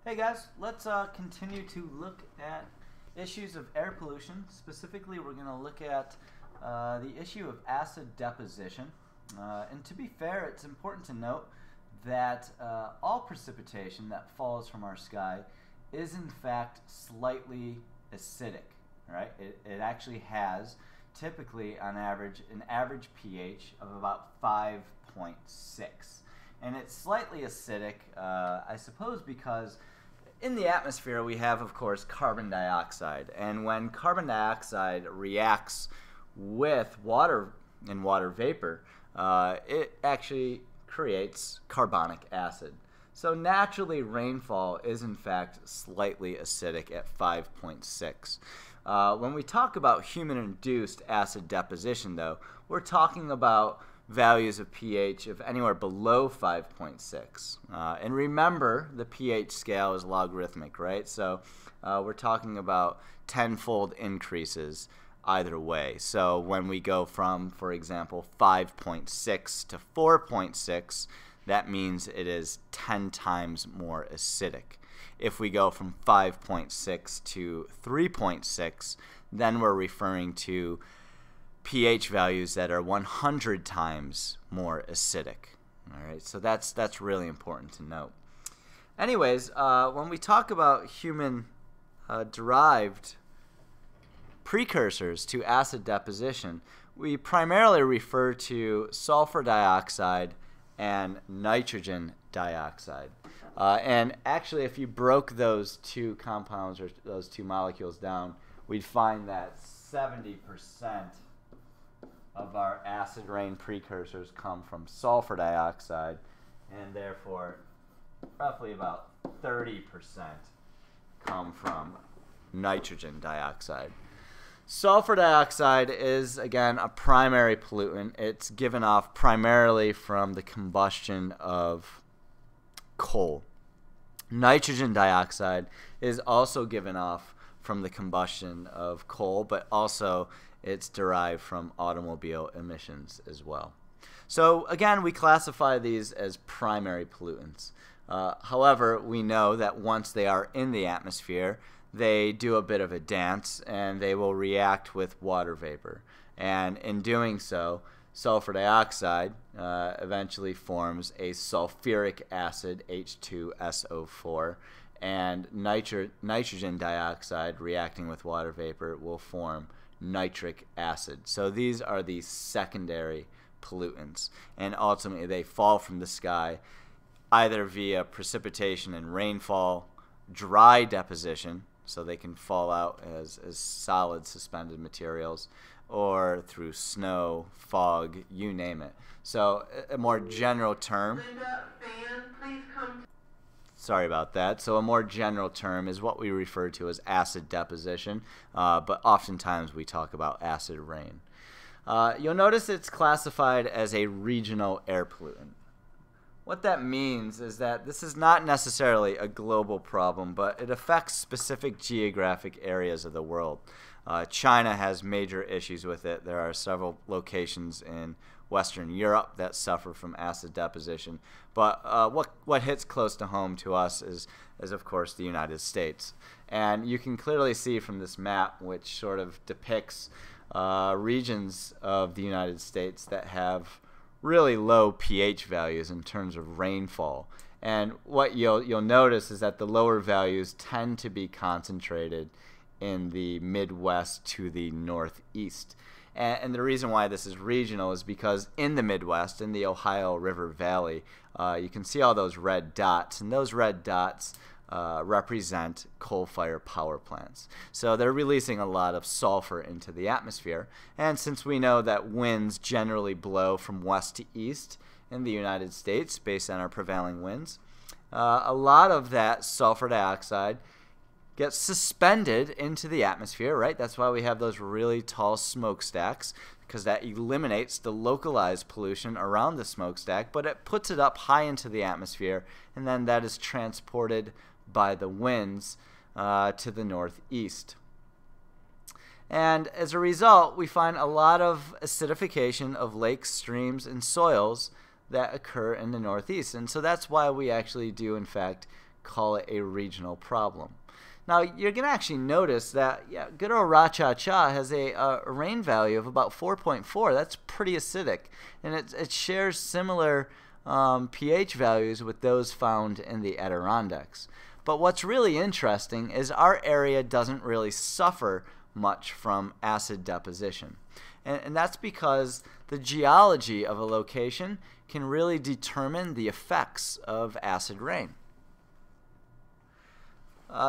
Hey guys, let's continue to look at issues of air pollution. Specifically, we're going to look at the issue of acid deposition. And to be fair, it's important to note that all precipitation that falls from our sky is in fact slightly acidic. Right? It actually has typically on average an average pH of about 5.6. And it's slightly acidic, I suppose, because in the atmosphere we have, of course, carbon dioxide. And when carbon dioxide reacts with water and water vapor, it actually creates carbonic acid. So naturally, rainfall is in fact slightly acidic at 5.6. When we talk about human-induced acid deposition, though, we're talking about values of pH of anywhere below 5.6. And remember, the pH scale is logarithmic, right? So we're talking about tenfold increases either way. So when we go from, for example, 5.6 to 4.6, that means it is 10 times more acidic. If we go from 5.6 to 3.6, then we're referring to pH values that are 100 times more acidic. All right, so that's really important to note. Anyways, when we talk about human derived precursors to acid deposition, we primarily refer to sulfur dioxide and nitrogen dioxide. And actually, if you broke those two compounds or those two molecules down, we'd find that 70% of our acid rain precursors come from sulfur dioxide, and therefore roughly about 30% come from nitrogen dioxide. Sulfur dioxide is, again, a primary pollutant. It's given off primarily from the combustion of coal. Nitrogen dioxide is also given off from the combustion of coal, but also it's derived from automobile emissions as well. So again, we classify these as primary pollutants. However, we know that once they are in the atmosphere, they do a bit of a dance and they will react with water vapor. And in doing so, sulfur dioxide eventually forms a sulfuric acid, H2SO4, and nitrogen dioxide reacting with water vapor will form nitric acid. So these are the secondary pollutants, and ultimately they fall from the sky either via precipitation and rainfall, dry deposition, so they can fall out as solid suspended materials, or through snow, fog, you name it. So a more general term, sorry about that. So a more general term is what we refer to as acid deposition, but oftentimes we talk about acid rain. You'll notice it's classified as a regional air pollutant. What that means is that this is not necessarily a global problem, but it affects specific geographic areas of the world. China has major issues with it. There are several locations in Western Europe that suffer from acid deposition. But what hits close to home to us is of course the United States. And you can clearly see from this map, which sort of depicts regions of the United States that have really low pH values in terms of rainfall. And what you'll notice is that the lower values tend to be concentrated in the Midwest to the Northeast. And the reason why this is regional is because in the Midwest, in the Ohio River Valley, you can see all those red dots, and those red dots represent coal-fired power plants. So they're releasing a lot of sulfur into the atmosphere, and since we know that winds generally blow from west to east in the United States based on our prevailing winds, a lot of that sulfur dioxide gets suspended into the atmosphere, right? That's why we have those really tall smokestacks, because that eliminates the localized pollution around the smokestack, but it puts it up high into the atmosphere, and then that is transported by the winds to the northeast. And as a result, we find a lot of acidification of lakes, streams, and soils that occur in the northeast. And so that's why we actually do, in fact, call it a regional problem. Now, you're going to actually notice that good old Ra-Cha-Cha has a rain value of about 4.4. That's pretty acidic, and it shares similar pH values with those found in the Adirondacks. But what's really interesting is our area doesn't really suffer much from acid deposition. And that's because the geology of a location can really determine the effects of acid rain.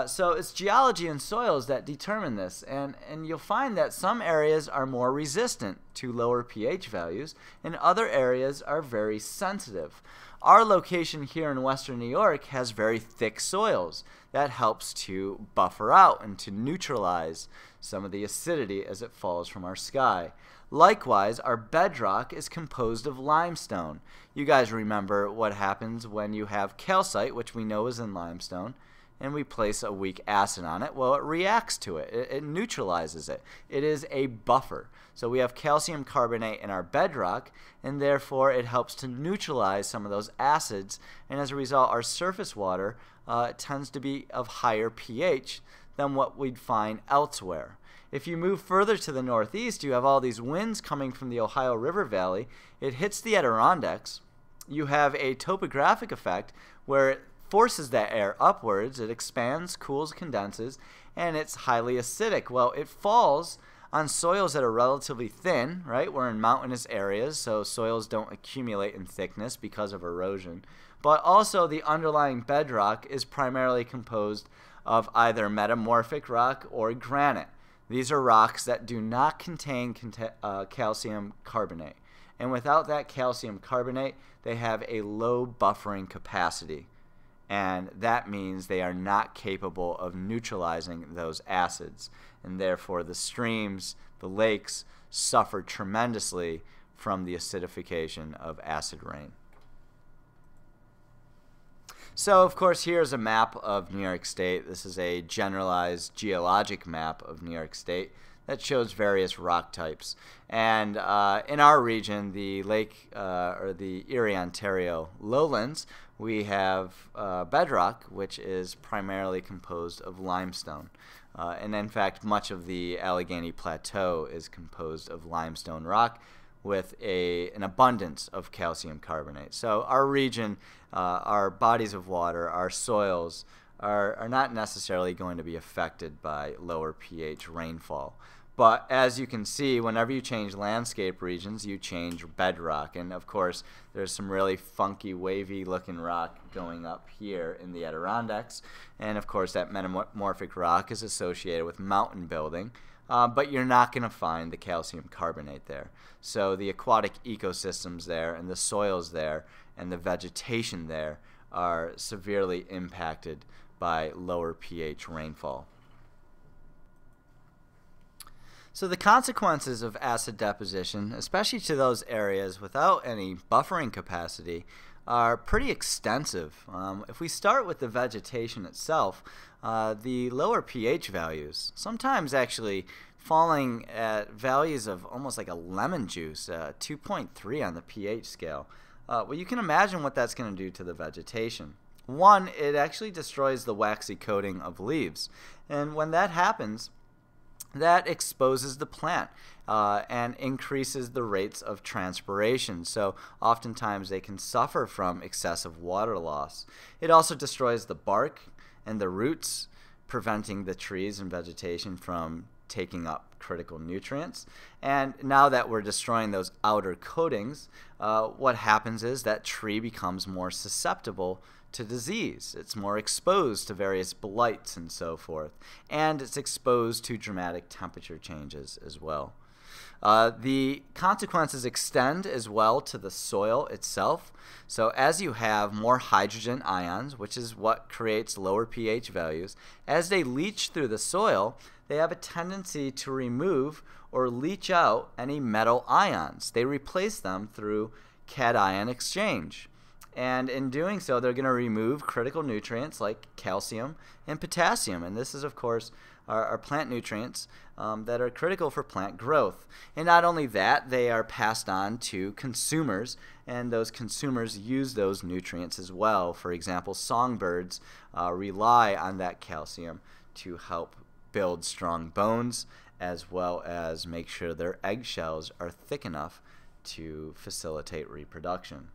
So it's geology and soils that determine this, and you'll find that some areas are more resistant to lower pH values and other areas are very sensitive. Our location here in western New York has very thick soils. That helps to buffer out and to neutralize some of the acidity as it falls from our sky. Likewise, our bedrock is composed of limestone. You guys remember what happens when you have calcite, which we know is in limestone, and we place a weak acid on it. Well, it reacts to it. It neutralizes it. It is a buffer. So we have calcium carbonate in our bedrock, and therefore it helps to neutralize some of those acids, and as a result, our surface water tends to be of higher pH than what we'd find elsewhere. If you move further to the northeast, you have all these winds coming from the Ohio River Valley. It hits the Adirondacks. You have a topographic effect where it forces that air upwards. It expands, cools, condenses, and it's highly acidic. Well, it falls on soils that are relatively thin, right? We're in mountainous areas, so soils don't accumulate in thickness because of erosion. But also the underlying bedrock is primarily composed of either metamorphic rock or granite. These are rocks that do not contain calcium carbonate. And without that calcium carbonate, they have a low buffering capacity. And that means they are not capable of neutralizing those acids. And therefore, the streams, the lakes, suffer tremendously from the acidification of acid rain. So, of course, here's a map of New York State. This is a generalized geologic map of New York State that shows various rock types. And in our region, the Lake or the Erie, Ontario lowlands, we have bedrock, which is primarily composed of limestone. And in fact, much of the Allegheny Plateau is composed of limestone rock with an abundance of calcium carbonate. So our region, our bodies of water, our soils are not necessarily going to be affected by lower pH rainfall. But as you can see, whenever you change landscape regions, you change bedrock. And of course, there's some really funky, wavy looking rock going up here in the Adirondacks. And of course, that metamorphic rock is associated with mountain building. But you're not going to find the calcium carbonate there. So the aquatic ecosystems there and the soils there and the vegetation there are severely impacted by lower pH rainfall. So the consequences of acid deposition, especially to those areas without any buffering capacity, are pretty extensive. If we start with the vegetation itself, the lower pH values, sometimes actually falling at values of almost like a lemon juice, 2.3 on the pH scale. Well, you can imagine what that's going to do to the vegetation. One, it actually destroys the waxy coating of leaves. And when that happens, that exposes the plant and increases the rates of transpiration. So oftentimes they can suffer from excessive water loss. It also destroys the bark and the roots, preventing the trees and vegetation from taking up critical nutrients. And now that we're destroying those outer coatings, what happens is that tree becomes more susceptible to disease. It's more exposed to various blights and so forth. And it's exposed to dramatic temperature changes as well. The consequences extend as well to the soil itself. So as you have more hydrogen ions, which is what creates lower pH values, as they leach through the soil, they have a tendency to remove or leach out any metal ions. They replace them through cation exchange. And in doing so, they're going to remove critical nutrients like calcium and potassium. And this is, of course, our plant nutrients that are critical for plant growth. And not only that, they are passed on to consumers, and those consumers use those nutrients as well. For example, songbirds rely on that calcium to help build strong bones, as well as make sure their eggshells are thick enough to facilitate reproduction.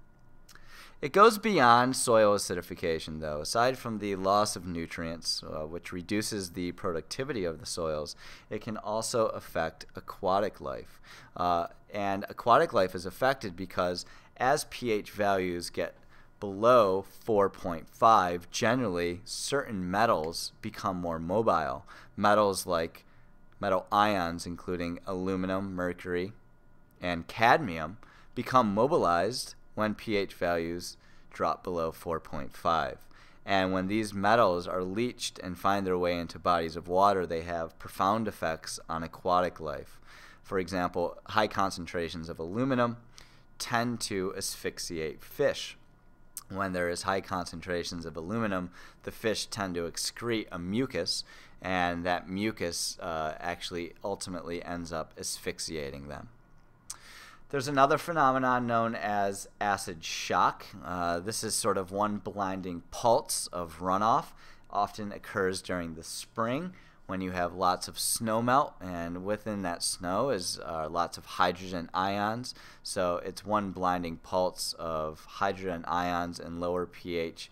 It goes beyond soil acidification, though. Aside from the loss of nutrients, which reduces the productivity of the soils, it can also affect aquatic life. And aquatic life is affected because as pH values get below 4.5, generally certain metals become more mobile. Metals like metal ions, including aluminum, mercury, and cadmium, become mobilized when pH values drop below 4.5. And when these metals are leached and find their way into bodies of water, they have profound effects on aquatic life. For example, high concentrations of aluminum tend to asphyxiate fish. When there is high concentrations of aluminum, the fish tend to excrete a mucus, and that mucus actually ultimately ends up asphyxiating them. There's another phenomenon known as acid shock. This is sort of one blinding pulse of runoff. Often occurs during the spring when you have lots of snowmelt, and within that snow is lots of hydrogen ions. So it's one blinding pulse of hydrogen ions in lower pH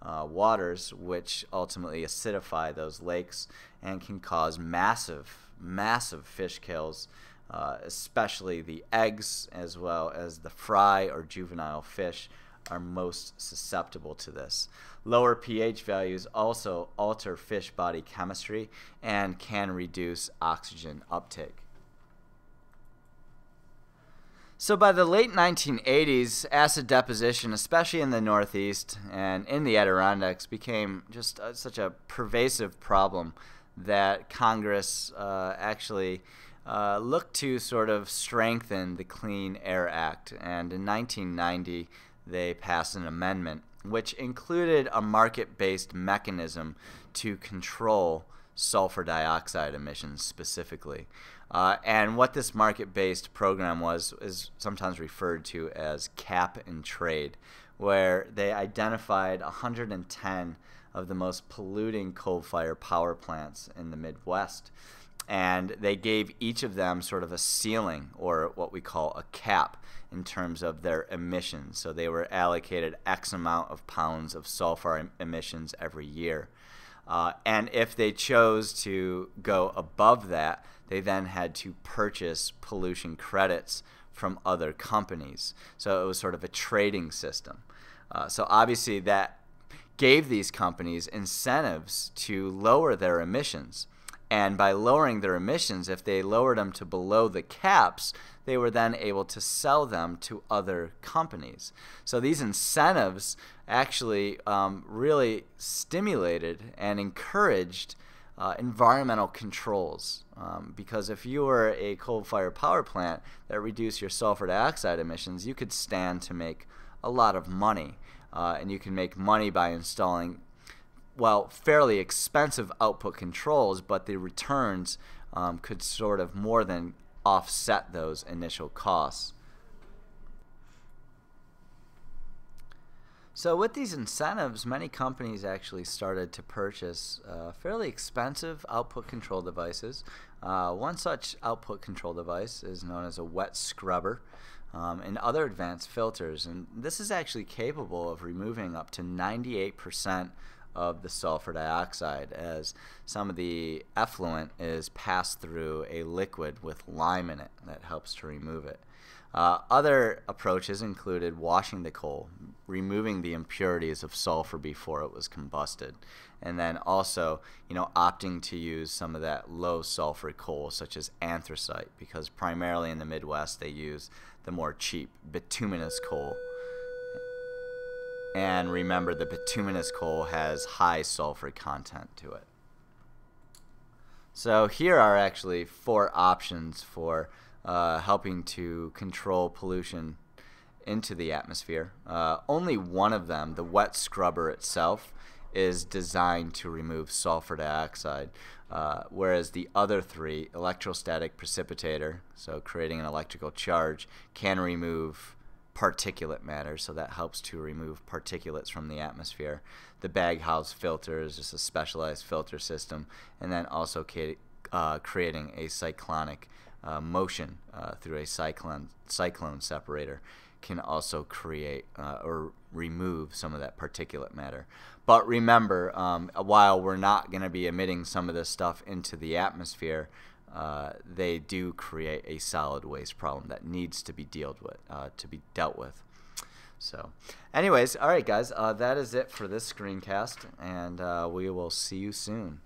waters, which ultimately acidify those lakes and can cause massive, massive fish kills. Especially the eggs, as well as the fry or juvenile fish, are most susceptible to this. Lower pH values also alter fish body chemistry and can reduce oxygen uptake. So by the late 1980s, acid deposition, especially in the Northeast and in the Adirondacks, became just such a pervasive problem that Congress actually looked to sort of strengthen the Clean Air Act. And in 1990, they passed an amendment which included a market-based mechanism to control sulfur dioxide emissions specifically. And what this market-based program was is sometimes referred to as cap and trade, where they identified 110 of the most polluting coal-fired power plants in the Midwest. And they gave each of them sort of a ceiling, or what we call a cap, in terms of their emissions. So they were allocated X amount of pounds of sulfur emissions every year. And if they chose to go above that, they then had to purchase pollution credits from other companies. So it was sort of a trading system. So obviously that gave these companies incentives to lower their emissions. And by lowering their emissions, if they lowered them to below the caps, they were then able to sell them to other companies. So these incentives actually really stimulated and encouraged environmental controls. Because if you were a coal-fired power plant that reduced your sulfur dioxide emissions, you could stand to make a lot of money. And you can make money by installing fairly expensive output controls, but the returns could sort of more than offset those initial costs. So with these incentives, many companies actually started to purchase fairly expensive output control devices. One such output control device is known as a wet scrubber. And other advanced filters, and this is actually capable of removing up to 98% of the sulfur dioxide, as some of the effluent is passed through a liquid with lime in it that helps to remove it. Other approaches included washing the coal, removing the impurities of sulfur before it was combusted, and then also, opting to use some of that low sulfur coal, such as anthracite, because primarily in the Midwest they use the more cheap bituminous coal. And remember, the bituminous coal has high sulfur content to it. So here are actually 4 options for helping to control pollution into the atmosphere. Only one of them, the wet scrubber itself, is designed to remove sulfur dioxide, whereas the other three, electrostatic precipitator, so creating an electrical charge, can remove particulate matter, so that helps to remove particulates from the atmosphere. The baghouse filter is just a specialized filter system, and then also creating a cyclonic motion through a cyclone separator can also create or remove some of that particulate matter. But remember, while we're not going to be emitting some of this stuff into the atmosphere, they do create a solid waste problem that needs to be dealt with. So, anyways, all right, guys, that is it for this screencast, and we will see you soon.